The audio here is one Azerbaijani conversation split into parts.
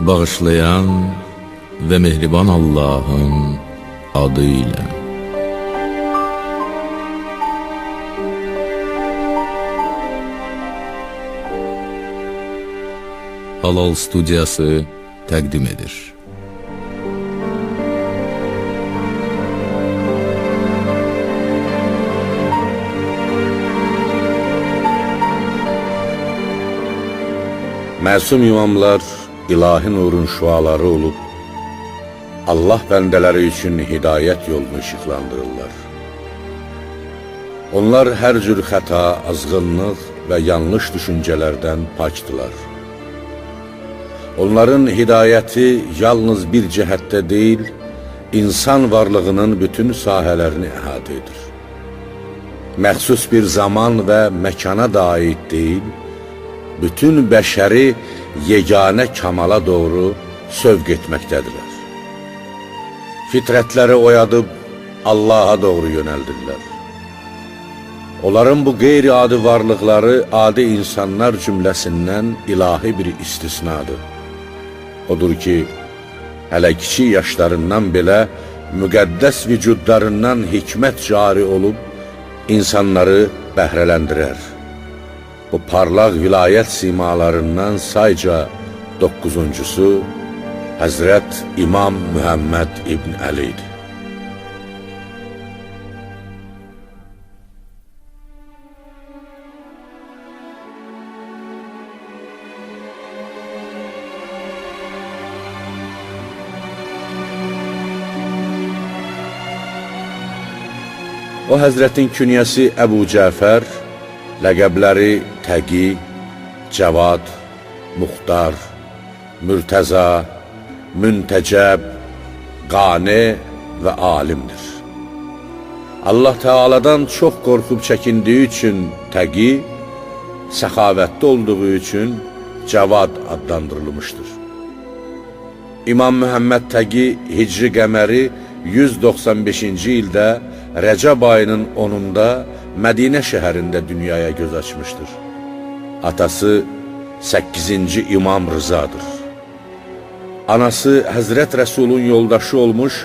bağışlayan ve mehriban Allah'ın adıyla. Halal Studiyası təqdim edir. Məsum imamlar ilahi nurun şuaları olub, Allah bəndələri üçün hidayət yolunu işıqlandırırlar. Onlar hər cür xəta, azğınlıq və yanlış düşüncələrdən pakdılar. Onların hidayəti yalnız bir cəhətdə deyil, insan varlığının bütün sahələrini əhatə edir. Məxsus bir zaman və məkana da aid deyil, bütün bəşəri yeganə kamala doğru sövq etməkdədirlər. Fitrətləri oyadıb Allaha doğru yönəldirlər. Onların bu qeyri-adi varlıqları adi insanlar cümləsindən ilahi bir istisnadır. Odur ki, hələ kiçik yaşlarından belə müqəddəs vücudlarından hikmət cari olub, insanları bəhrələndirər. Bu parlaq vilayət simalarından sayca 9-uncusu Həzrət İmam Muhammed İbn Əli'dir. O Həzrətin künyəsi Əbu Cəfər, ləqəbləri Təqi, Cəvad, Muxtar, Mürtəza, Müntəcəb, Qane və alimdir. Allah Teala'dan çox qorxub çəkindiyi üçün Təqi, səxavətli olduğu üçün Cəvad adlandırılmışdır. İmam Muhammed Təqi Hicri qəməri 195-ci ildə Rəcəb ayının 10-unda Mədinə şəhərində dünyaya göz açmışdır. Atası 8-ci İmam Rızadır. Anası Həzrət Rəsulun yoldaşı olmuş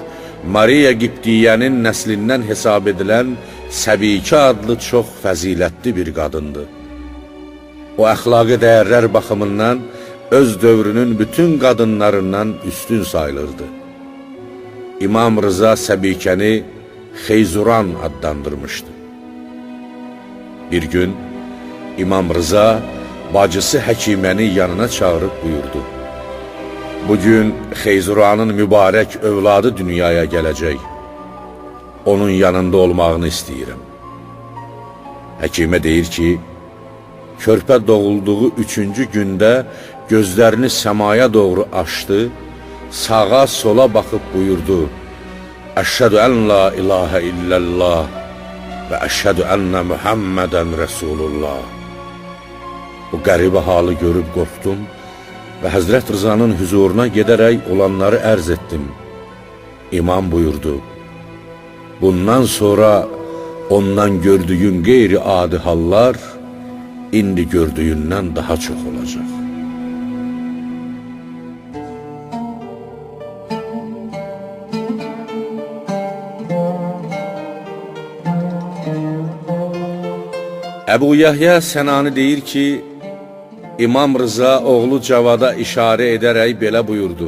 Mariya Qibdiyyənin nəslindən hesab edilən Səbikə adlı çox fəzilətli bir qadındır. O, əxlaqi dəyərlər baxımından öz dövrünün bütün qadınlarından üstün sayılırdı. İmam Rıza Səbikəni Xeyzuran adlandırmışdı. Bir gün İmam Rıza bacısı Həkiməni yanına çağırıb buyurdu: "Bugün Xeyzuranın mübarək övladı dünyaya gələcək. Onun yanında olmağını istəyirəm." Həkimə deyir ki, körpə doğulduğu 3-cü gündə gözlərini səmaya doğru açdı, sağa sola baxıb buyurdu: "Əşhədü ən la ilahə illəllah və əşhədü ənnə Muhammədən Rəsulullah." Bu qəribə halı görüb qorxdum və Həzrət Rızanın huzuruna gedərək olanları ərz etdim. İmam buyurdu: "Bundan sonra ondan gördüyün qeyri-adi hallar indi gördüyündən daha çox olacaq." Əbu Yahya Sənani deyir ki, İmam Rıza oğlu Cavada işarə edərək belə buyurdu: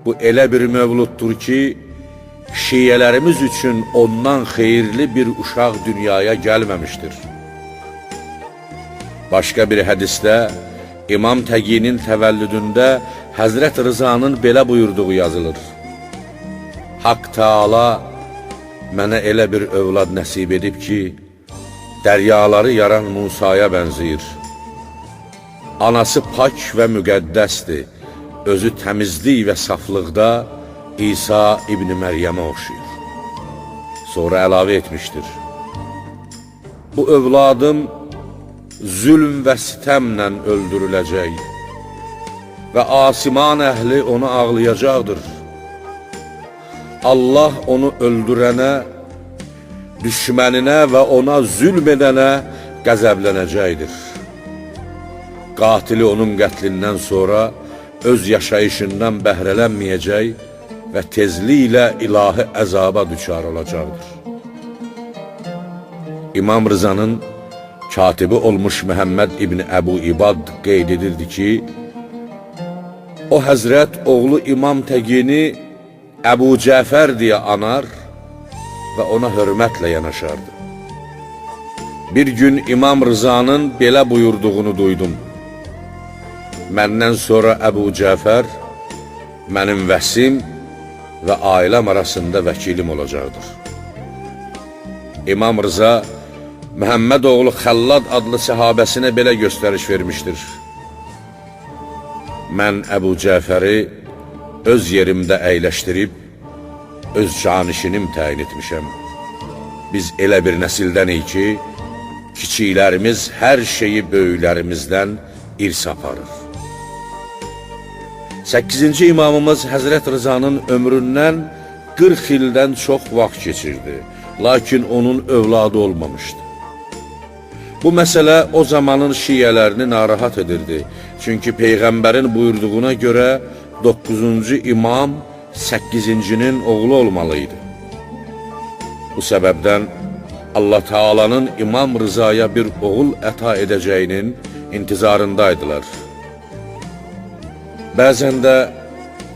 "Bu elə bir mövluddur ki, şiyələrimiz üçün ondan xeyirli bir uşaq dünyaya gəlməmişdir." Başqa bir hədisdə İmam Təqinin təvəllüdündə Həzrət Rızanın belə buyurduğu yazılır: "Haqq Teala mənə elə bir övlad nəsib edib ki, dəryaları yaran Musaya bənzəyir. Anası pak və müqəddəsdir, özü təmizlik və saflıqda İsa İbn Məryəmə oxşuyur." Sonra əlavə etmişdir: "Bu övladım zülm və sitəmlə öldürüləcək və asiman əhli onu ağlayacaqdır. Allah onu öldürənə, düşməninə və ona zülm edənə qəzəblənəcəkdir. Qatili onun qətlindən sonra öz yaşayışından bəhrələnməyəcək və tezliklə ilahi əzaba düçar olacaqdır. İmam Rızanın katibi olmuş Məhəmməd İbni Əbu İbad qeyd edirdi ki, o Həzrət oğlu İmam Təqini Əbu Cəfər deyə anar və ona hörmətlə yanaşardı. Bir gün İmam Rızanın belə buyurduğunu duydum. Məndən sonra Əbu Cəfər mənim vəsim və ailəm arasında vəkilim olacaqdır. İmam Rıza Məhəmməd oğlu Xəllad adlı səhabəsinə belə göstəriş vermişdir. Mən Əbu Cəfəri öz yerimdə əyləşdirib, öz canişinim təyin etmişəm. Biz elə bir nəsildənik ki, kiçiklərimiz hər şeyi böyüklərimizdən irs aparır. 8-ci imamımız Həzrət Rızanın ömründən 40 ildən çox vaxt keçirdi, lakin onun övladı olmamışdı. Bu məsələ o zamanın şiyələrini narahat edirdi. Çünki Peyğəmbərin buyurduğuna görə 9-cu imam 8-cinin oğlu olmalıydı. Bu səbəbdən Allah Taala'nın İmam Rızaya bir oğul əta edəcəyinin intizarındaydılar. Bəzən də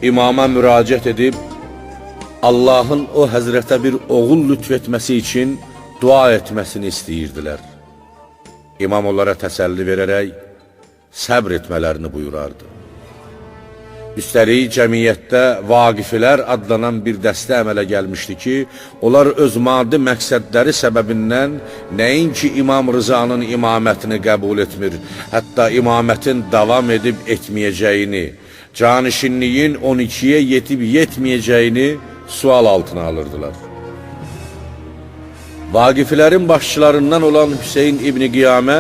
imama müraciət edib, Allahın o həzrətə bir oğul lütf etməsi üçün dua etməsini istəyirdilər. İmam onlara təsəlli verərək səbr etmələrini buyurardı. Üstəlik, cəmiyyətdə vaqiflər adlanan bir dəstə əmələ gəlmişdi ki, onlar öz maddi məqsədləri səbəbindən nəinki İmam Rızanın imamətini qəbul etmir, hətta imamətin davam edib etməyəcəyini, canişinliyin 12-yə yetib yetməyəcəyini sual altına alırdılar. Vaqiflərin başçılarından olan Hüseyin İbni Qiyamə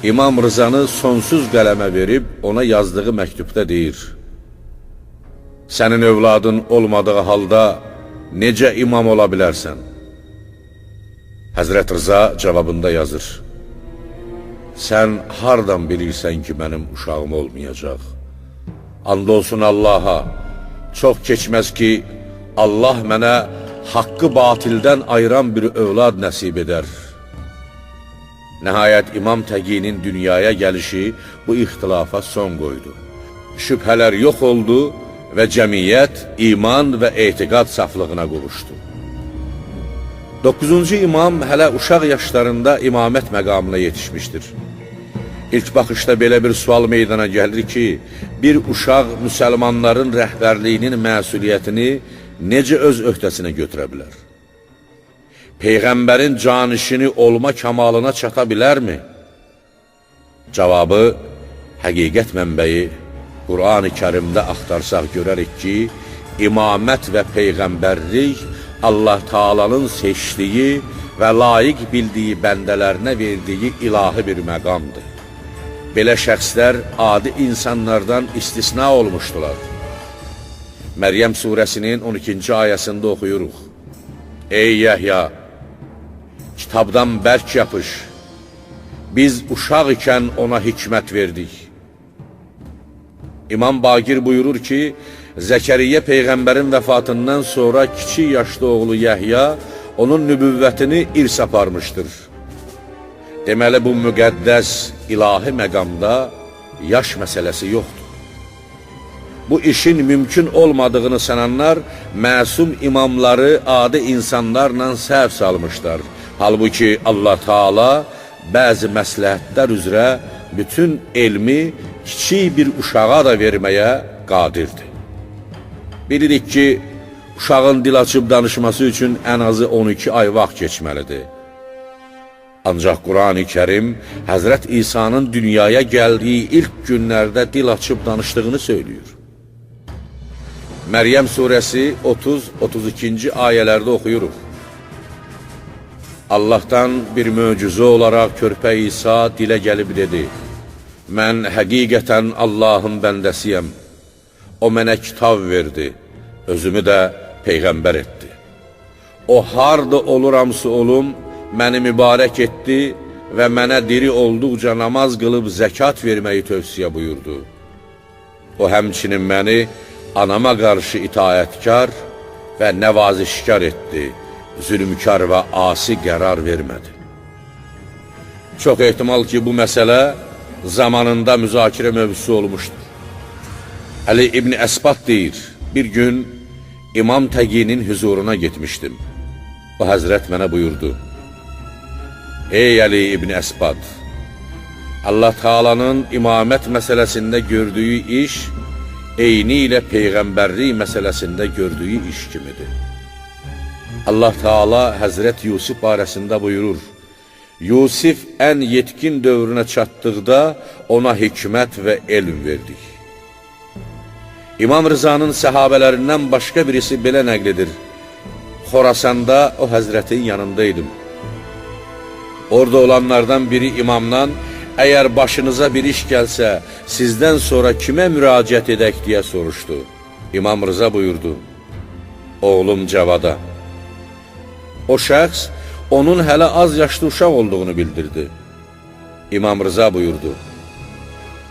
İmam Rızanı sonsuz qələmə verib ona yazdığı məktubda deyir: Sənin övladın olmadığı halda necə imam ola bilərsən? Həzrət Rıza cavabında yazır: Sən hardan bilirsən ki, mənim uşağım olmayacaq? And olsun Allaha, çox keçməz ki, Allah mənə haqqı batildən ayıran bir övlad nəsib edər. Nəhayət İmam Təqinin dünyaya gəlişi bu ixtilafa son qoydu. Şübhələr yox oldu və cəmiyyət iman və etiqad saflığına qovuşdu. 9-cu imam hələ uşaq yaşlarında imamət məqamına yetişmişdir. İlk baxışda belə bir sual meydana gəlir ki, bir uşaq müsəlmanların rəhbərliyinin məsuliyyətini necə öz öhdəsinə götürə bilər? Peyğəmbərin canişini olma kamalına çata bilərmi? Cavabı, həqiqət mənbəyi Qur'an-ı Kərimdə axtarsaq görərik ki, imamət və peyğəmbərlik Allah Taala'nın seçdiyi və layiq bildiyi bəndələrinə verdiyi ilahi bir məqamdır. Belə şəxslər adi insanlardan istisna olmuşdular. Məryəm surəsinin 12-ci ayəsində oxuyuruq: Ey Yəhya, kitabdan bərk yapış, biz uşaq ikən ona hikmət verdik. İmam Baqir buyurur ki, Zəkəriyyə Peyğəmbərin vəfatından sonra kiçik yaşlı oğlu Yəhya onun nübüvvətini irs aparmışdır. Deməli, bu müqəddəs ilahi məqamda yaş məsələsi yoxdur. Bu işin mümkün olmadığını sananlar məsum imamları adi insanlarla səhv salmışlar. Halbuki Allah Taala bəzi məsləhətlər üzrə bütün elmi kiçik bir uşağa da verməyə qadirdir. Bilirik ki, uşağın dil açıb danışması üçün ən azı 12 ay vaxt keçməlidir. Ancaq Qur'an-ı Kərim Həzrət İsa'nın dünyaya gəldiyi ilk günlərdə dil açıb danışdığını söylüyor. Məryəm surəsi 30-32-ci ayələrdə oxuyuruq. Allahdan bir möcüzə olaraq körpə İsa dilə gəlib dedi: Mən həqiqətən Allahın bəndəsiyəm. O mənə kitab verdi, özümü də peyğəmbər etdi. O harda oluramsa olum, məni mübarək etdi və mənə diri olduqca namaz qılıb zəkat verməyi tövsiyə buyurdu. O həmçinin məni anama qarşı itaətkar və nəvazişkar etdi, zülmkar və asi qərar vermədi. Çox ehtimal ki, bu məsələ zamanında müzakirə mövzusu olmuşdur. Əli İbn Əsbat deyir, bir gün İmam Təqinin huzuruna getmişdim. O həzrət mənə buyurdu, ey Əli İbn Əsbat, Allah Taala'nın imamət məsələsində gördüyü iş, eyni ilə Peyğəmbərlik məsələsində gördüyü iş kimidir. Allah Taala Həzrət Yusuf barəsində buyurur, Yusif ən yetkin dövrünə çatdıqda ona hikmət və elm verdik. İmam Rızanın səhabələrindən başqa birisi belə nəql edir, Xorasanda o həzrətin yanındaydım. Orada olanlardan biri imamdan, əgər başınıza bir iş gəlsə, sizdən sonra kimə müraciət edək deyə soruşdu. İmam Rıza buyurdu, oğlum Cavada. O şəxs, onun hələ az yaşlı uşaq olduğunu bildirdi. İmam Rıza buyurdu,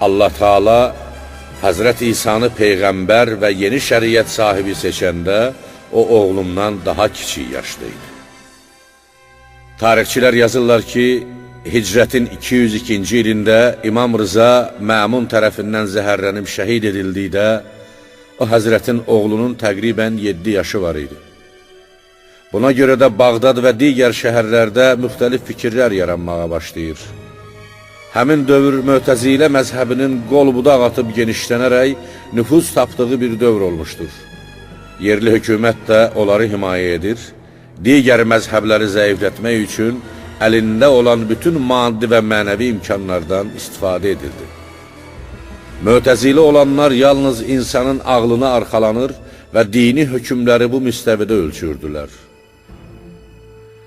Allah Taala Həzrət İsanı Peyğəmbər və yeni şəriət sahibi seçəndə, o oğlumdan daha kiçik yaşlıydı. Tarixçilər yazırlar ki, Hicrətin 202-ci ilində İmam Rıza Məmun tərəfindən zəhərlənib şəhid edildikdə, o həzrətin oğlunun təqribən 7 yaşı var idi. Buna görə də Bağdad və digər şəhərlərdə müxtəlif fikirlər yaranmağa başlayır. Həmin dövr Mötəzilə məzhəbinin qol-budaq atıb genişlənərək nüfuz tapdığı bir dövr olmuşdur. Yerli hökumət də onları himayə edir, digər məzhəbləri zəiflətmək üçün əlində olan bütün maddi və mənəvi imkanlardan istifadə edildi. Mötəzilə olanlar yalnız insanın ağlına arxalanır və dini hökmləri bu müstəvidə ölçürdülər.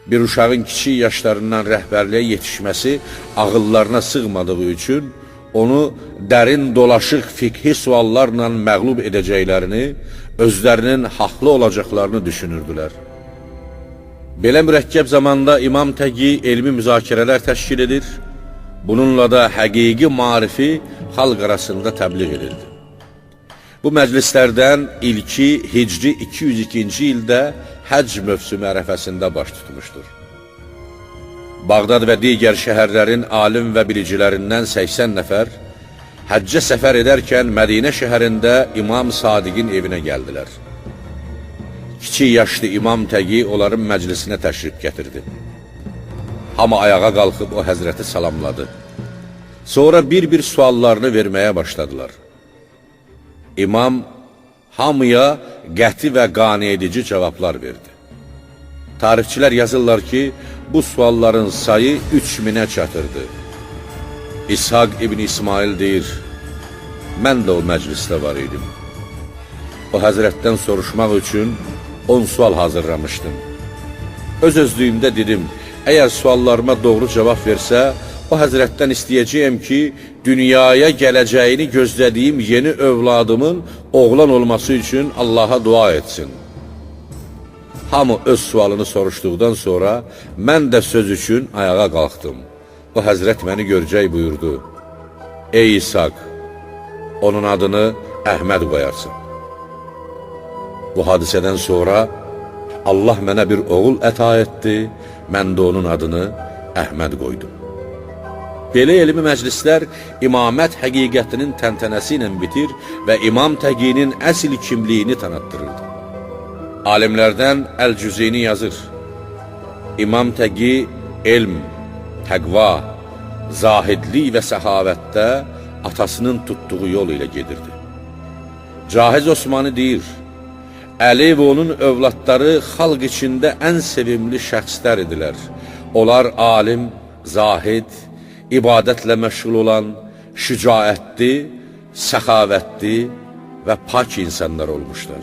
Bir uşağın kiçik yaşlarından rəhbərliyə yetişməsi ağıllarına sığmadığı üçün onu dərin dolaşıq fiqhi suallarla məğlub edəcəklərini, özlərinin haqlı olacaqlarını düşünürdülər. Belə mürəkkəb zamanda İmam Təqi elmi müzakirələr təşkil edir, bununla da həqiqi marifi xalq arasında təbliğ edirdi. Bu məclislərdən ilki Hicri 202-ci ildə həcc mövsümü ərəfəsində baş tutmuşdur. Bağdad və digər şəhərlərin alim və bilicilərindən 80 nəfər həccə səfər edərkən Mədinə şəhərində İmam Sadiqin evinə gəldilər. Kiçik yaşlı İmam Təqi onların məclisinə təşrif gətirdi. Hamı ayağa qalxıb o həzrəti salamladı. Sonra bir-bir suallarını verməyə başladılar. İmam hamıya qəti və qane edici cavablar verdi. Tarixçilər yazırlar ki, bu sualların sayı 3000-ə çatırdı. İshaq İbn İsmail deyir, mən də o məclisdə var idim. O həzrətdən soruşmaq üçün 10 sual hazırlamışdım. Öz-özlüyümdə dedim, əgər suallarıma doğru cavab versə, o həzrətdən istəyəcəyəm ki, dünyaya gələcəyini gözlədiyim yeni övladımın oğlan olması üçün Allaha dua etsin. Hamı öz sualını soruşduqdan sonra mən də söz üçün ayağa qalxdım. O həzrət məni görəcək buyurdu. Ey İshaq, onun adını Əhməd qoyarsın. Bu hadisədən sonra Allah mənə bir oğul əta etdi, mən də onun adını Əhməd qoydum. Belə elmi məclislər imamət həqiqətinin təntənəsi ilə bitir və İmam Təqinin əsl kimliyini tanıtdırırdı. Alimlərdən Əl-Cüzeyni yazır, İmam Təqi elm, təqva, zahidlik və səxavətdə atasının tutduğu yol ilə gedirdi. Cahiz Osmani deyir, Əli və onun övladları xalq içində ən sevimli şəxslər idilər. Onlar alim, zahid, ibadətlə məşğul olan, şücaətli, səxavətli və pak insanlar olmuşlar.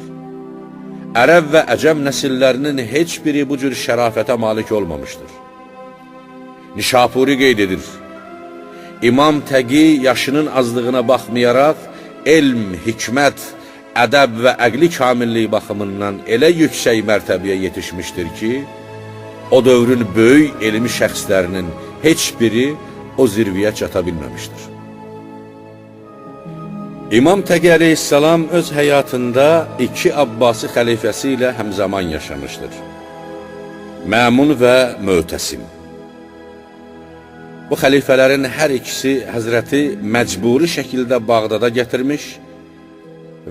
Ərəb və Əcəm nəsillərinin heç biri bu cür şərafətə malik olmamışdır. Nişapuri qeyd edir, İmam Təqi yaşının azlığına baxmayaraq, elm, hikmət, ədəb və əqli kamilliyi baxımından elə yüksək mərtəbəyə yetişmişdir ki, o dövrün böyük elmi şəxslərinin heç biri o zirviyə çata bilməmişdir. İmam Təqi əleyhissalam öz həyatında iki Abbasi xəlifəsi ilə həmzaman yaşamışdır. Məmun və Mötəsim. Bu xəlifələrin hər ikisi Həzrəti məcburi şəkildə Bağdada gətirmiş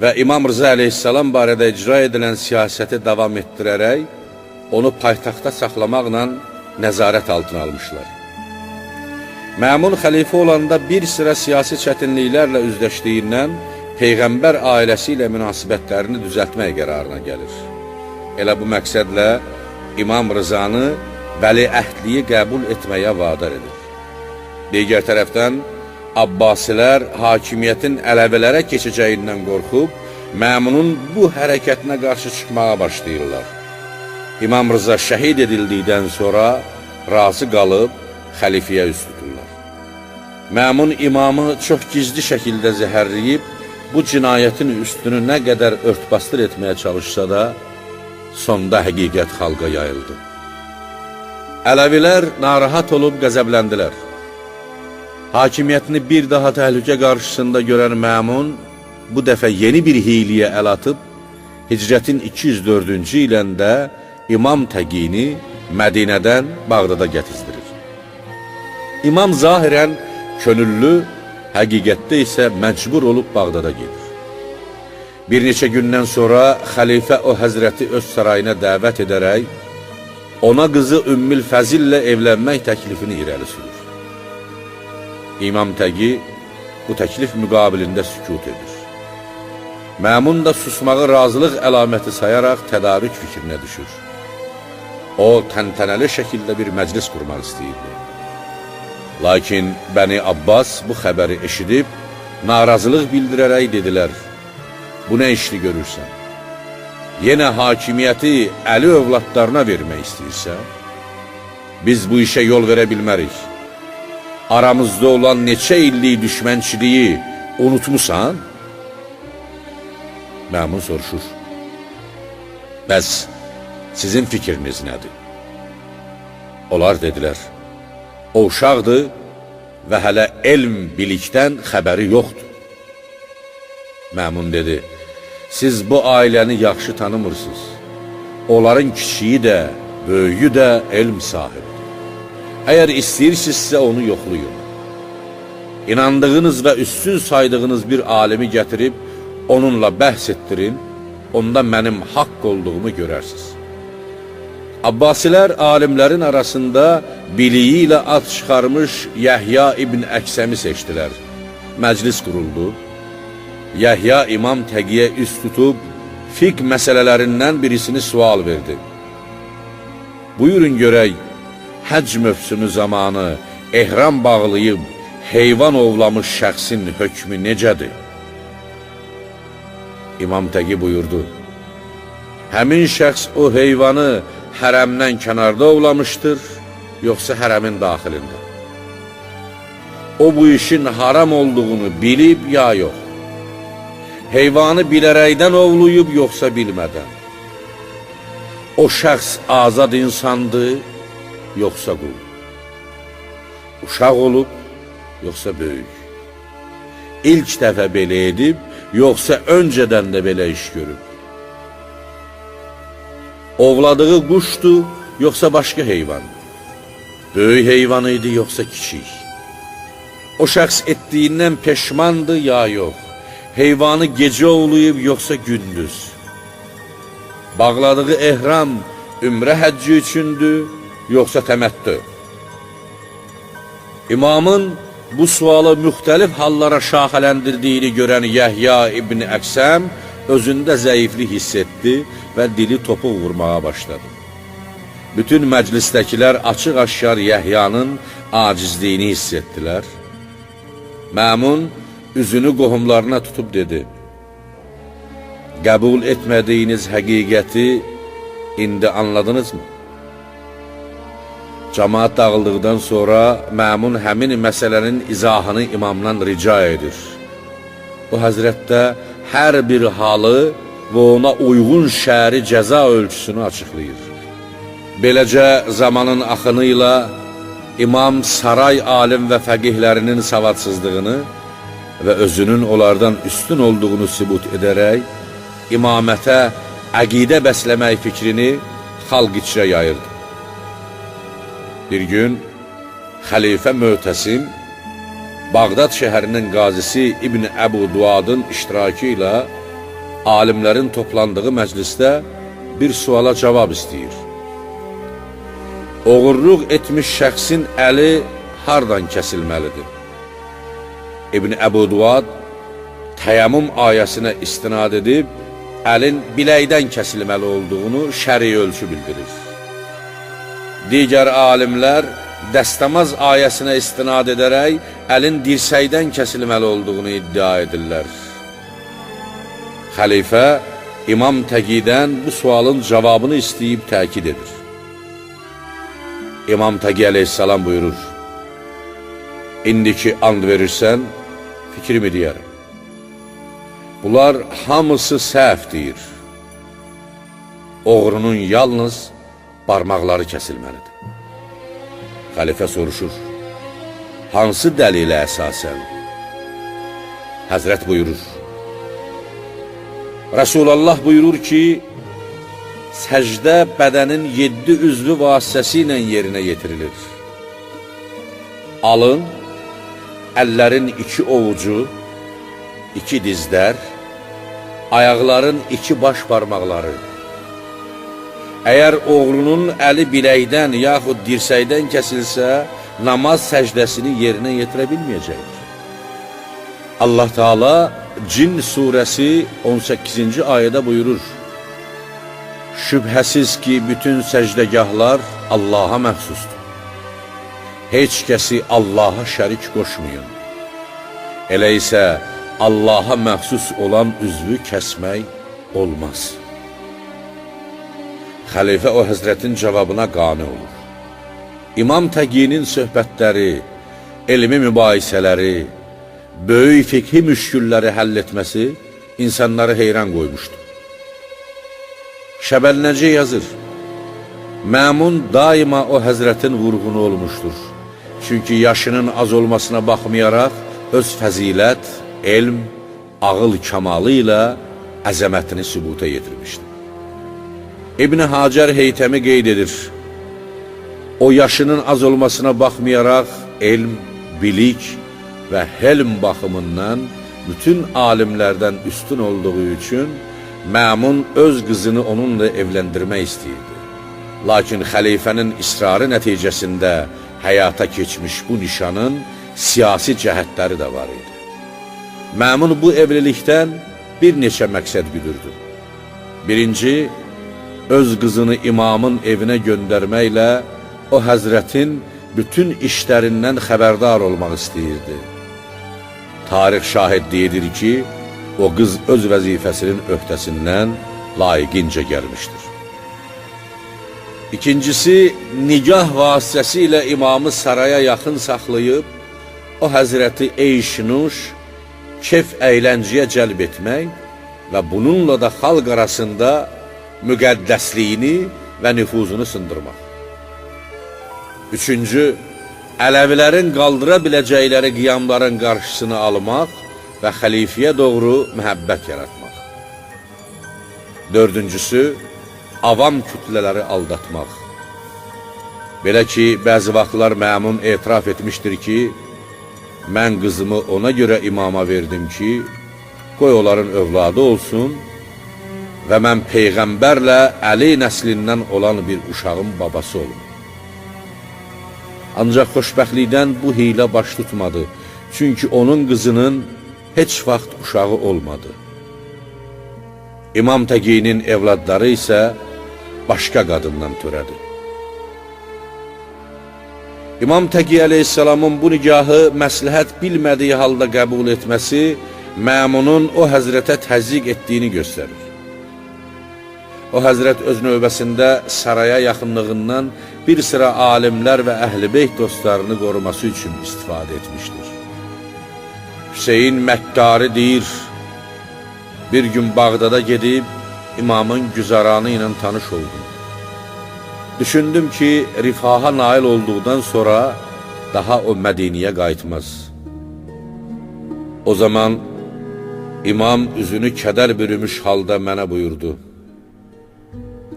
və İmam Rıza əleyhissalam barədə icra edilən siyasəti davam etdirərək onu paytaxtda saxlamaqla nəzarət altına almışlar. Məmun xəlifə olanda bir sıra siyasi çətinliklərlə üzləşdiyindən Peyğəmbər ailəsi ilə münasibətlərini düzəltmək qərarına gəlir. Elə bu məqsədlə İmam Rızanı vəliəhdliyi qəbul etməyə vadar edir. Digər tərəfdən Abbasilər hakimiyyətin Ələvilərə keçəcəyindən qorxub, Məmunun bu hərəkətinə qarşı çıxmağa başlayırlar. İmam Rıza şəhid edildikdən sonra razı qalıb xəlifəyə üz tuturlar. Məmun imamı çox gizli şəkildə zəhərləyib, bu cinayətin üstünü nə qədər örtbasdır etməyə çalışsa da, sonda həqiqət xalqa yayıldı. Ələvilər narahat olub qəzəbləndilər. Hakimiyyətini bir daha təhlükə qarşısında görən Məmun bu dəfə yeni bir hiyliyə əl atıb, Hicrətin 204-cü ilində İmam Təqini Mədinədən Bağdada gətizdirir. İmam zahirən könüllü, həqiqətdə isə məcbur olub Bağdada gedir. Bir neçə gündən sonra xəlifə o həzrəti öz sarayına dəvət edərək, ona qızı Ümmül Fəzillə evlənmək təklifini irəli sürür. İmam Təqi bu təklif müqabilində sükut edir. Məmun da susmağı razılıq əlaməti sayaraq tədarük fikrinə düşür. O, təntənəli şəkildə bir məclis qurmaq istəyirdi. Lakin Bəni Abbas bu xəbəri eşidib, narazılıq bildirərək dedilər, bu nə işli görürsən? Yenə hakimiyyəti Əli övladlarına vermək istəyirsən? Biz bu işə yol verə bilmərik. Aramızda olan neçə illik düşmənçiliyi unutmusan? Məmun soruşur. Bəs sizin fikriniz nədir? Onlar dedilər, o uşaqdır və hələ elm, bilikdən xəbəri yoxdur. Məmun dedi, siz bu ailəni yaxşı tanımırsınız. Onların kiçiyi də, böyüyü də elm sahibidir. Əgər istəyirsinizsə onu yoxlayın. İnandığınız və üstün saydığınız bir alimi gətirib, onunla bəhs etdirin, onda mənim haqq olduğumu görərsiniz. Abbasilər alimlərin arasında biliyi ilə ad çıxarmış Yəhya ibn Əksəmi seçdilər. Məclis quruldu. Yəhya İmam Təqiyə üst tutub, fiqh məsələlərindən birisini sual verdi. Buyurun görək, həcc mövsümü zamanı ehram bağlayıb, heyvan ovlamış şəxsin hökmü necədir? İmam Təqi buyurdu, həmin şəxs o heyvanı hərəmdən kənarda ovlamışdır, yoxsa hərəmin daxilində? O bu işin haram olduğunu bilib ya yox? Heyvanı bilərəkdən ovlayıb, yoxsa bilmədən? O şəxs azad insandır, yoxsa qul? Uşaq olub, yoxsa böyük? İlk dəfə belə edib, yoxsa öncədən də belə iş görüb? Ovladığı quşdur, yoxsa başqa heyvan? Böyük heyvan idi, yoxsa kiçik? O şəxs etdiyindən peşmandır ya yox? Heyvanı gecə ovlayıb, yoxsa gündüz? Bağladığı ehram ümrə həcci üçündür, yoxsa təməttü? İmamın bu sualı müxtəlif hallara şaxələndirdiyini görən Yəhya ibn Əksəm özündə zəiflik hiss etdi və dili topuq vurmağa başladı. Bütün məclisdəkilər açıq-aşkar Yəhyanın acizliyini hiss etdilər. Məmun üzünü qohumlarına tutub dedi, qəbul etmədiyiniz həqiqəti indi anladınızmı? Cemaat dağıldıqdan sonra Məmun həmin məsələnin izahını imamdan rica edir. O həzrətdə hər bir halı və ona uyğun şəri cəza ölçüsünü açıqlayır. Beləcə zamanın axını ilə imam saray alim və fəqihlərinin savadsızlığını və özünün onlardan üstün olduğunu sübut edərək, imamətə əqidə bəsləmək fikrini xalq içrə yayırdı. Bir gün xəlifə Möhtəsim Bağdad şəhərinin qazisi İbn Əbu Duadın iştirakı ilə alimlərin toplandığı məclisdə bir suala cavab istəyir. Oğurluq etmiş şəxsin əli hardan kəsilməlidir? İbn Əbu Duad Təyammüm ayəsinə istinad edib, əlin biləkdən kəsilməli olduğunu şəri ölçü bildirir. Digər alimlər dəstəmaz ayəsinə istinad edərək, əlin dirsəkdən kəsilməli olduğunu iddia edirlər. Xəlifə İmam Təqidən bu sualın cavabını istəyib təkid edir. İmam Təqi əleyhissalam buyurur, İndiki and verirsən, fikrimi deyərəm. Bunlar hamısı səhv deyir. Oğrunun yalnız barmaqları kəsilməlidir. Xəlifə soruşur, hansı dəlilə əsasən? Həzrət buyurur, Rəsulallah buyurur ki, səcdə bədənin 7 üzvü vasitəsilə yerinə yetirilir. Alın, əllərin 2 ovucu, 2 dizlər, ayaqların 2 baş parmaqları. Əgər oğlunun əli biləkdən yaxud dirsəkdən kəsilsə, namaz səcdəsini yerinə yetirə bilməyəcək. Allah Teala Cin surəsi 18-ci ayədə buyurur, şübhəsiz ki, bütün səcdəgahlar Allaha məxsusdur. Heç kəsi Allaha şərik qoşmayın. Elə isə Allaha məxsus olan üzvü kəsmək olmaz. Xəlifə o həzrətin cavabına qane olur. İmam Təqinin söhbətləri, elmi mübahisələri, böyük fikhi müşkülləri həll etməsi insanları heyran qoymuşdu. Şəbəlnəcə yazır, Məmun daima o həzrətin vurğunu olmuşdur. Çünki yaşının az olmasına baxmayaraq, öz fəzilət, elm, ağıl kamalı ilə əzəmətini sübuta yetirmişdir. İbn Hacər Heytəmi qeyd edir, o yaşının az olmasına baxmayaraq, elm, bilik və helm baxımından bütün alimlərdən üstün olduğu üçün Məmun öz qızını onunla evləndirmək istəyirdi. Lakin xəlifənin israrı nəticəsində həyata keçmiş bu nişanın siyasi cəhətləri də var idi. Məmun bu evlilikdən bir neçə məqsəd güdürdü. Birinci, öz qızını imamın evinə göndərməklə o həzrətin bütün işlərindən xəbərdar olmaq istəyirdi. Tarix şahidliyi edir ki, o qız öz vəzifəsinin öhdəsindən layiqincə gəlmişdir. İkincisi, nigah vasitəsilə imamı saraya yaxın saxlayıb, o həzrəti eyş-nuş, kef əylənciyə cəlb etmək və bununla da xalq arasında müqəddəsliyini və nüfuzunu sındırmaq. Üçüncü, Ələvilərin qaldıra biləcəkləri qiyamların qarşısını almaq və xəlifəyə doğru məhəbbət yaratmaq. Dördüncüsü, avam kütlələri aldatmaq. Belə ki, bəzi vaxtlar Məmun etiraf etmişdir ki, mən qızımı ona görə imama verdim ki, qoy onların övladı olsun və mən Peyğəmbərlə Əli nəslindən olan bir uşağın babası olum. Ancaq xoşbəxtlikdən bu hiylə baş tutmadı, çünki onun qızının heç vaxt uşağı olmadı. İmam Təqinin evladları isə başqa qadından törədi. İmam Təqi əleyhissalamın bu nigahı məsləhət bilmədiyi halda qəbul etməsi Məmunun o həzrətə təzyiq etdiyini göstərir. O həzrət öz növbəsində saraya yaxınlığından bir sıra alimlər və əhl-i beyt dostlarını qoruması üçün istifadə etmişdir. Hüseyin Məkkari deyir, bir gün Bağdada gedib imamın güzaranı ilə tanış oldum. Düşündüm ki, rifaha nail olduqdan sonra daha o Mədiniyə qayıtmaz. O zaman imam üzünü kədər bürümüş halda mənə buyurdu: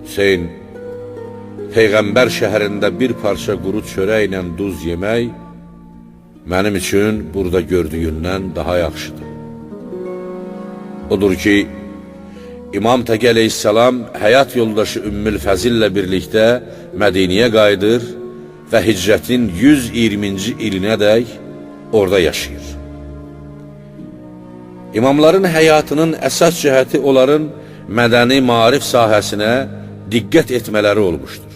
Hüseyin, Peyğəmbər şəhərində bir parça quru çörəklə duz yemək mənim üçün burada gördüyündən daha yaxşıdır. Odur ki, İmam Təqi əleyhissalam həyat yoldaşı Ümmül Fəzillə birlikdə Mədiniyə qayıdır və hicrətin 120-ci ilinədək orada yaşayır. İmamların həyatının əsas cəhəti onların mədəni maarif sahəsinə diqqət etmələri olmuşdur.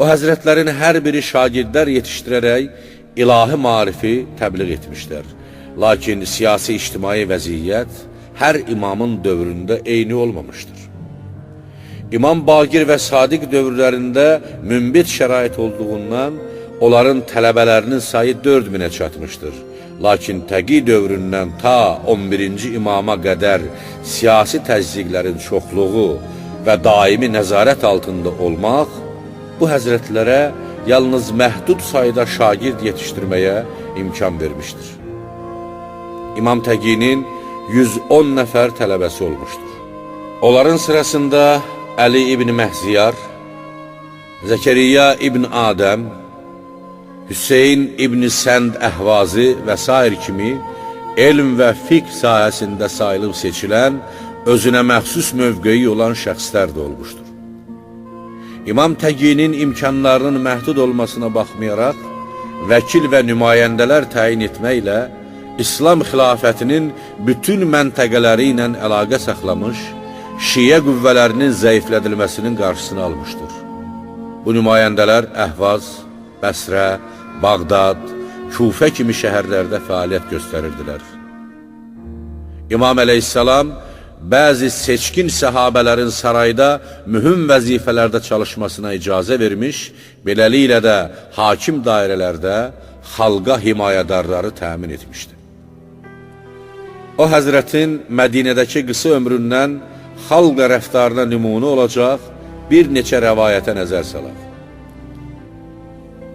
O həzrətlərin hər biri şagirdlər yetişdirərək ilahi marifi təbliğ etmişlər. Lakin siyasi-ictimai vəziyyət hər imamın dövründə eyni olmamışdır. İmam Baqir və Sadiq dövrlərində münbit şərait olduğundan onların tələbələrinin sayı 4000-ə çatmışdır. Lakin Təqi dövründən ta 11-ci imama qədər siyasi təzyiqlərin çoxluğu və daimi nəzarət altında olmaq bu həzrətlərə yalnız məhdud sayda şagird yetişdirməyə imkan vermişdir. İmam Təqinin 110 nəfər tələbəsi olmuşdur. Onların sırasında Əli ibn Məhziyar, Zəkəriyya ibn Adəm, Hüseyin ibn Sənd Əhvazi və s. kimi elm və fiqh sahəsində sayılıb seçilən, özünə məxsus mövqeyi olan şəxslər də olmuşdur. İmam Təqinin imkanlarının məhdud olmasına baxmayaraq, vəkil və nümayəndələr təyin etməklə İslam xilafətinin bütün məntəqələri ilə əlaqə saxlamış, Şiə qüvvələrinin zəiflədilməsinin qarşısını almışdır. Bu nümayəndələr Əhvaz, Bəsrə, Bağdad, Kufə kimi şəhərlərdə fəaliyyət göstərirdilər. İmam əleyhissalam bəzi seçkin səhabələrin sarayda mühüm vəzifələrdə çalışmasına icazə vermiş, beləliklə də hakim dairələrdə xalqa himayədarları təmin etmişdi. O həzrətin Mədinədəki qısa ömründən xalqa rəftarına nümunə olacaq bir neçə rəvayətə nəzər salaq.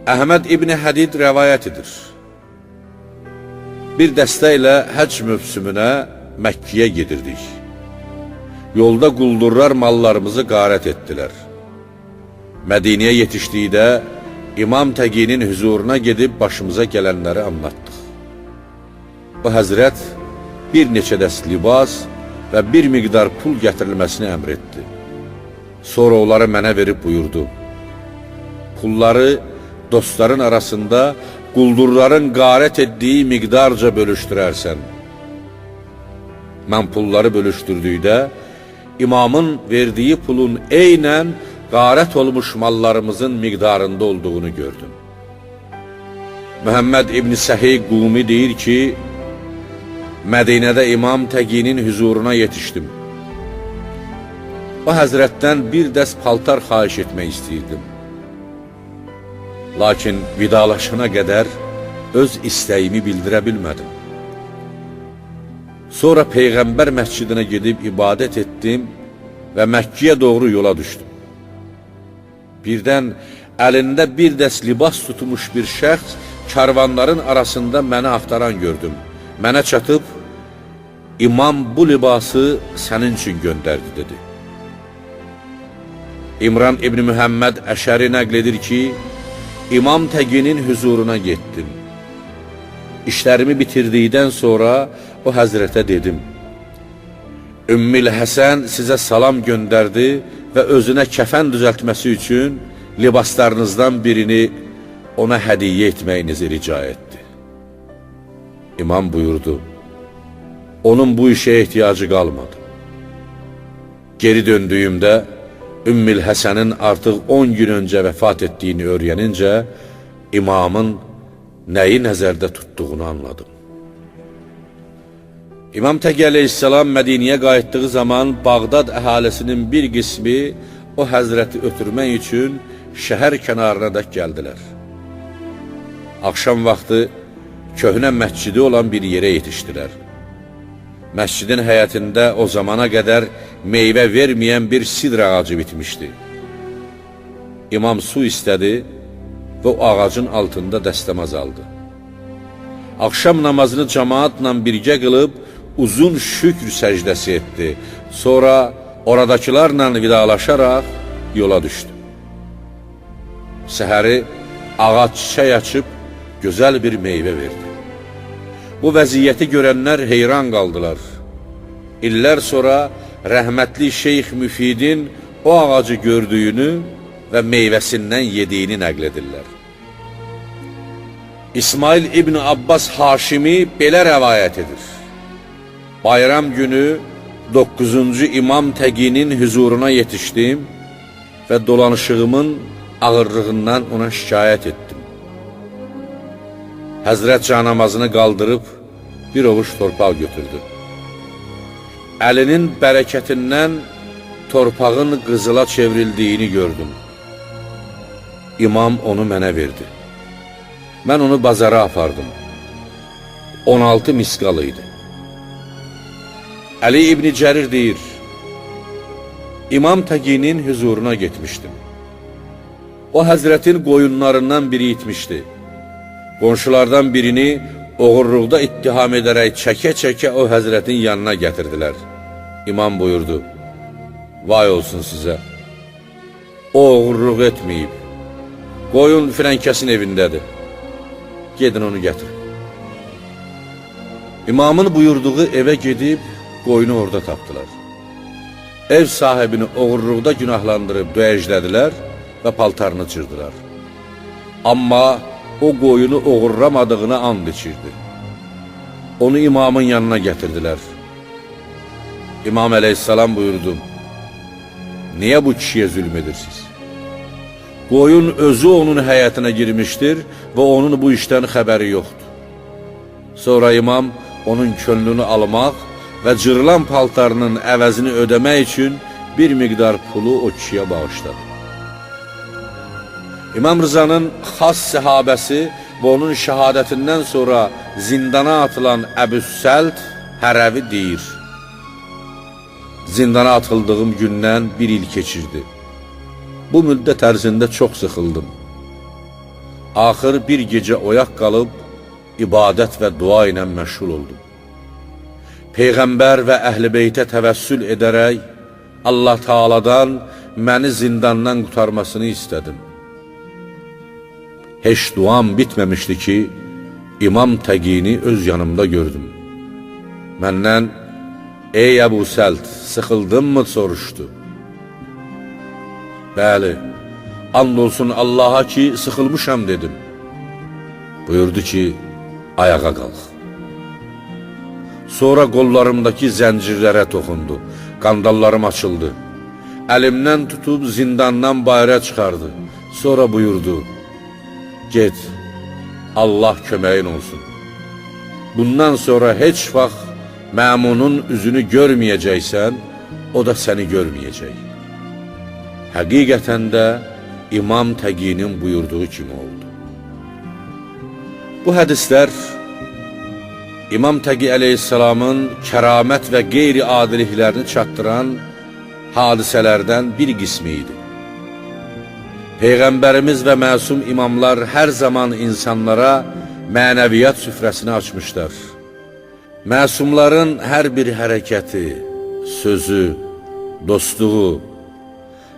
Əhməd İbni Hədid rəvayət edir. Bir dəstə ilə həcc mövsümünə Məkkiyə gedirdik. Yolda quldurlar mallarımızı qarət etdilər. Mədiniyə yetişdikdə İmam Təqinin hüzuruna gedib başımıza gələnləri anlattıq. O həzrət bir neçə dəst libas və bir miqdar pul gətirilməsini əmr etdi. Sonra onları mənə verib buyurdu: Pulları dostların arasında quldurların qarət etdiyi miqdarca bölüşdürərsən. Mən pulları bölüşdürdükdə imamın verdiyi pulun eynən qarət olmuş mallarımızın miqdarında olduğunu gördüm. Məhəmməd İbn Səhiy Qumi deyir ki, Mədinədə İmam Təqinin hüzuruna yetişdim. O həzrətdən bir dəst paltar xahiş etmək istəyirdim. Lakin vidalaşana qədər öz istəyimi bildirə bilmədim. Sonra Peyğəmbər məscidinə gedib ibadət etdim və Məkkiyə doğru yola düşdüm. Birdən əlində bir dəst libas tutmuş bir şəxs karvanların arasında məni axtaran gördüm. Mənə çatıb, İmam bu libası sənin üçün göndərdi, dedi. İmran İbn Mühəmməd Əşəri nəql edir ki, İmam Təqinin hüzuruna getdim. İşlərimi bitirdikdən sonra o həzrətə dedim: Ümmül Həsən sizə salam göndərdi və özünə kəfən düzəltməsi üçün libaslarınızdan birini ona hədiyyə etməyinizi rica etdi. İmam buyurdu: Onun bu işə ehtiyacı qalmadı. Geri döndüyümdə Ümmül Həsənin artıq 10 gün öncə vəfat etdiyini öyrənincə imamın nəyi nəzərdə tutduğunu anladım. İmam Təqi əleyhissalam Mədiniyə qayıtdığı zaman Bağdad əhalisinin bir qismi o həzrəti ötürmək üçün şəhər kənarına da gəldilər. Axşam vaxtı köhnə məscidi olan bir yerə yetişdilər. Məscidin həyətində o zamana qədər meyvə verməyən bir sidr ağacı bitmişdi. İmam su istədi və o ağacın altında dəstəmaz aldı. Axşam namazını cemaatla birgə qılıb uzun şükr səcdəsi etdi. Sonra oradakılarla vidalaşaraq yola düşdü. Səhəri ağac çiçək açıb gözəl bir meyvə verdi. Bu vəziyyəti görənlər heyran qaldılar. İllər sonra rəhmətli Şeyx Müfidin o ağacı gördüyünü və meyvəsindən yediyini nəql edirlər. İsmail İbn Abbas Haşimi belə rəvayət edir. Bayram günü 9-cu İmam Təqinin huzuruna yetişdim və dolanışığımın ağırlığından ona şikayət etdim. Həzrət canamazını qaldırıb bir ovuç torpaq götürdü. Əlinin bərəkətindən torpağın qızıla çevrildiyini gördüm. İmam onu mənə verdi. Mən onu bazara apardım. 16 miskal idi. Əli İbn Cərir deyir, İmam Təqinin huzuruna getmişdim. O həzrətin qoyunlarından biri itmişdi. Qonşulardan birini oğurluqda ittiham edərək çəkə-çəkə o həzrətin yanına gətirdilər. İmam buyurdu, vay olsun sizə, o oğurluq etməyib, qoyun filənkəsin evindədir, gedin onu gətirin. İmamın buyurduğu evə gedib, qoyunu orada tapdılar. Ev sahibini oğurluqda günahlandırıb döyəclədilər və paltarını çırdılar. Amma o qoyunu oğurlamadığına and içirdi. Onu imamın yanına gətirdilər. İmam əleyhissalam buyurdu, niyə bu kişiyə zülm edirsiniz? Qoyun özü onun həyətinə girmişdir və onun bu işdən xəbəri yoxdur. Sonra imam onun könlünü almaq və cırılan paltarının əvəzini ödəmək üçün bir miqdar pulu o kişiyə bağışladı. İmam Rızanın xas səhabəsi və onun şəhadətindən sonra zindana atılan Əbüssəlt Hərəvi deyir, zindana atıldığım gündən bir il keçirdi. Bu müddət ərzində çox sıxıldım. Axır bir gecə oyaq qalıb, ibadət və dua ilə məşğul oldum. Peyğəmbər və əhl-i beytə təvəssül edərək, Allah Teala'dan məni zindandan qurtarmasını istədim. Heç duam bitməmişdi ki, İmam Təqini öz yanımda gördüm. Məndən, ey Əbu Səlt, sıxıldın mı, soruşdu. Bəli, and olsun Allaha ki, sıxılmışam, dedim. Buyurdu ki, ayağa qalx. Sonra qollarımdakı zəncirlərə toxundu, qandallarım açıldı. Əlimdən tutub zindandan bayıra çıxardı. Sonra buyurdu, get, Allah köməyin olsun. Bundan sonra heç vaxt məmunun üzünü görməyəcəksən, o da səni görməyəcək. Həqiqətən də İmam Təqinin buyurduğu kimi oldu. Bu hədislər İmam Təqi əleyhissalamın kəramət və qeyri-adiliklərini çatdıran hadisələrdən bir qismi idi. Peyğəmbərimiz və məsum imamlar hər zaman insanlara mənəviyyat süfrəsini açmışlar. Məsumların hər bir hərəkəti, sözü, dostluğu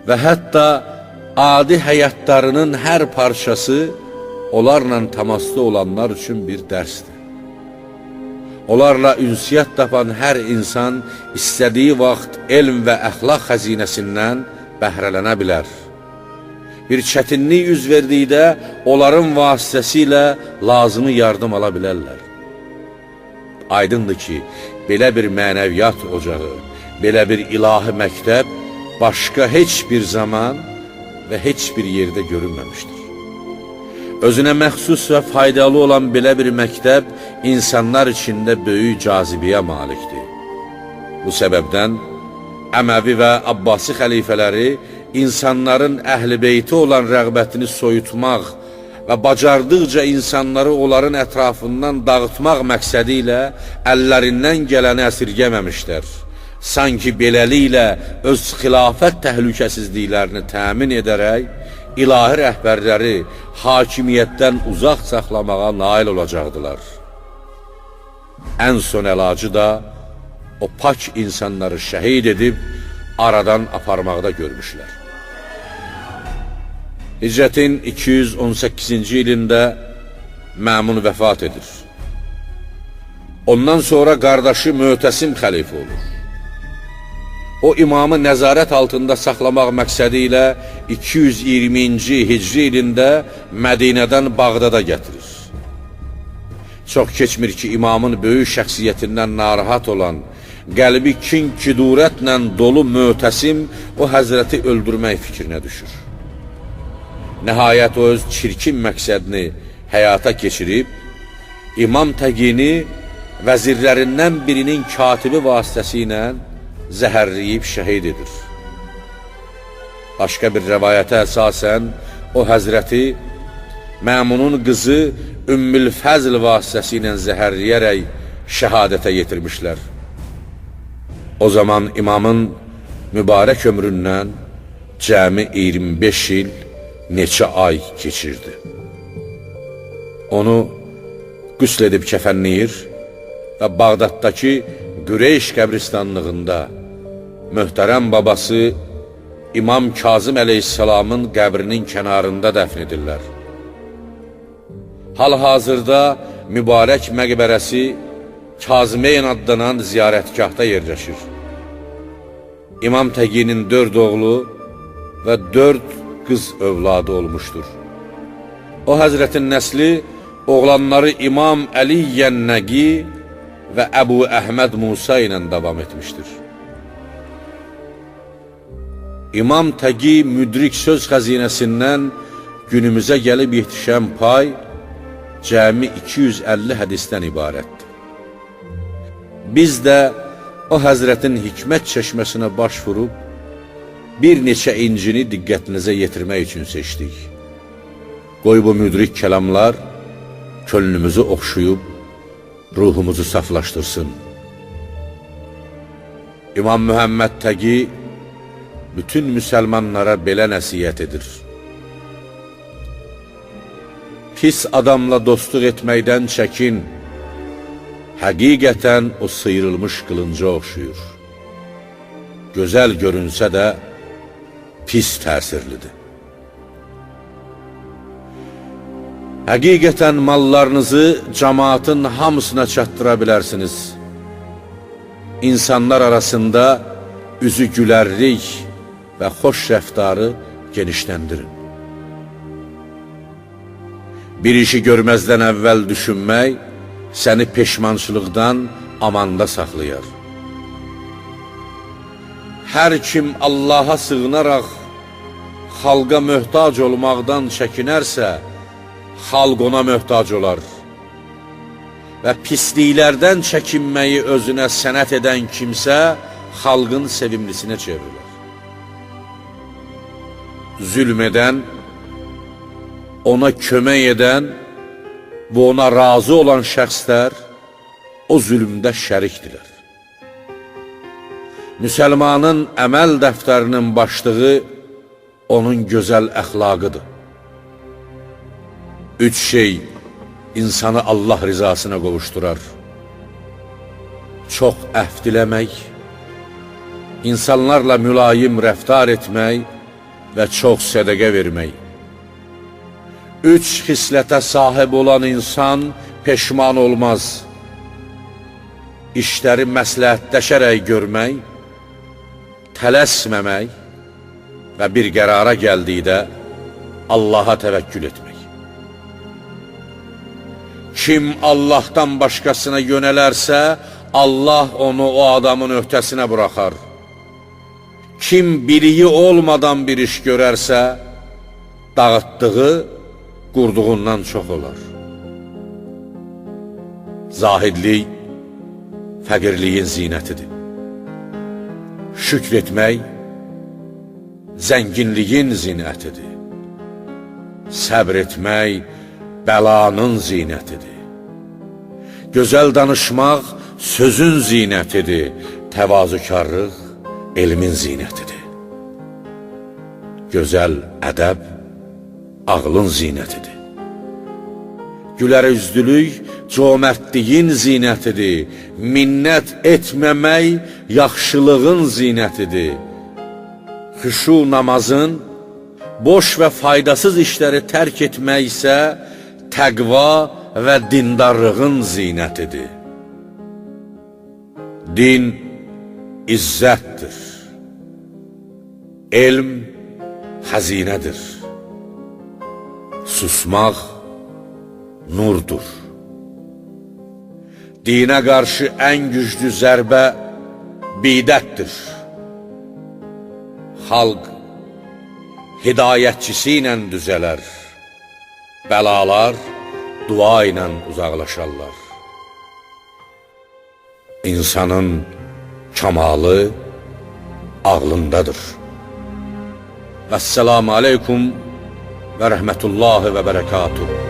və hətta adi həyatlarının hər parçası onlarla təmaslı olanlar üçün bir dərsdir. Onlarla ünsiyyət tapan hər insan istədiyi vaxt elm və əxlaq xəzinəsindən bəhrələnə bilər. Bir çətinlik üz verdikdə onların vasitəsilə lazımi yardım ala bilərlər. Aydındır ki, belə bir mənəviyyat ocağı, belə bir ilahi məktəb başqa heç bir zaman və heç bir yerdə görünməmişdir. Özünə məxsus və faydalı olan belə bir məktəb insanlar içində böyük cazibəyə malikdir. Bu səbəbdən Əməvi və Abbasi xəlifələri insanların əhl-i beyti olan rəğbətini soyutmaq və bacardıqca insanları onların ətrafından dağıtmaq məqsədi ilə əllərindən gələni əsirgəməmişlər. Sanki beləliklə öz xilafət təhlükəsizliklərini təmin edərək, ilahi rəhbərləri hakimiyyətdən uzaq saxlamağa nail olacaqdılar. ən son əlacı da o pak insanları şəhid edib aradan aparmaqda görmüşlər. Hicrətin 218-ci ilində Məmun vəfat edir. Ondan sonra qardaşı Mötəsim xəlifə olur. O imamı nəzarət altında saxlamaq məqsədi ilə 220-ci hicri ilində Mədinədən Bağdada gətirir. Çox keçmir ki, imamın böyük şəxsiyyətindən narahat olan, qəlbi kin-kidurətlə dolu Mötəsim o həzrəti öldürmək fikrinə düşür. Nəhayət o öz çirkin məqsədini həyata keçirib, İmam Təqini vəzirlərindən birinin katibi vasitəsilə zəhərləyib şəhid edir. Başqa bir rəvayətə əsasən, o həzrəti Məmunun qızı Ümmül Fəzl vasitəsilə zəhərləyərək şəhadətə yetirmişlər. O zaman imamın mübarək ömründən cəmi 25 il, neçə ay keçirdi. Onu qüsl edib kəfənləyir və Bağdaddakı Qüreyş qəbristanlığında möhtərəm babası İmam Kazım əleyhissalamın qəbrinin kənarında dəfn edirlər. Hal-hazırda mübarək məqbərəsi Kazımeyn adlanan ziyarətgahda yerləşir. İmam Təqinin 4 oğlu və 4 qız övladı olmuşdur. O həzrətin nəsli oğlanları İmam Əli Yənnəqi və Əbu Əhməd Musa ilə davam etmişdir. İmam Təqi müdrik söz xəzinəsindən günümüzə gəlib yetişən pay cəmi 250 hədisdən ibarətdir. Biz də o həzrətin hikmət çeşməsinə baş vurub, bir neçə incini diqqətinizə yetirmək üçün seçdik. Qoy bu müdrik kəlamlar könlümüzü oxşuyub, ruhumuzu saflaşdırsın. İmam Mühəmməd Təqi bütün müsəlmanlara belə nəsiyyət edir. Pis adamla dostluq etməkdən çəkin, həqiqətən o sıyrılmış qılınca oxşuyur. Gözəl görünsə də pis təsirlidir. Həqiqətən mallarınızı cəmaatın hamısına çatdıra bilərsiniz. İnsanlar arasında üzü gülərlik və xoş rəftarı genişləndirin. Bir işi görməzdən əvvəl düşünmək səni peşmançılıqdan amanda saxlayar. Hər kim Allaha sığınaraq xalqa möhtac olmaqdan çəkinərsə, xalq ona möhtac olar və pisliklərdən çəkinməyi özünə sənət edən kimsə xalqın sevimlisinə çevrilir. Zülm edən, ona kömək edən və ona razı olan şəxslər o zülmdə şərikdirlər. Müsəlmanın əməl dəftərinin başlığı onun gözəl əxlaqıdır. 3 şey insanı Allah rizasına qovuşdurar. Çox əhv diləmək, insanlarla mülayim rəftar etmək və çox sədəqə vermək. 3 xislətə sahib olan insan peşman olmaz. İşləri məsləhətləşərək görmək, tələsməmək və bir qərara gəldikdə Allaha təvəkkül etmək. Kim Allahdan başqasına yönələrsə, Allah onu o adamın öhdəsinə buraxar. Kim biliyi olmadan bir iş görərsə, dağıtdığı qurduğundan çox olar. Zahidlik fəqirliyin zinətidir. Şükr etmək zənginliyin zinətidir. Səbr etmək bəlanın zinətidir. Gözəl danışmaq sözün zinətidir. Təvazökarlıq elmin zinətidir. Gözəl ədəb ağlın zinətidir. Gülərüzlülük cömertliyin zinətidir. Minnət etməmək yaxşılığın zinətidir. Xüşu namazın, boş və faydasız işləri tərk etmək isə təqva və dindarlığın zinətidir. Din izzətdir. Elm xəzinədir. Susmaq nurdur. Dinə qarşı ən güclü zərbə bidətdir. Xalq hidayətçisi ilə düzələr. Bəlalar dua ilə uzaqlaşarlar. İnsanın kamalı ağlındadır. Vəssalamu aleykum və rəhmətullahi və bərəkatuhu.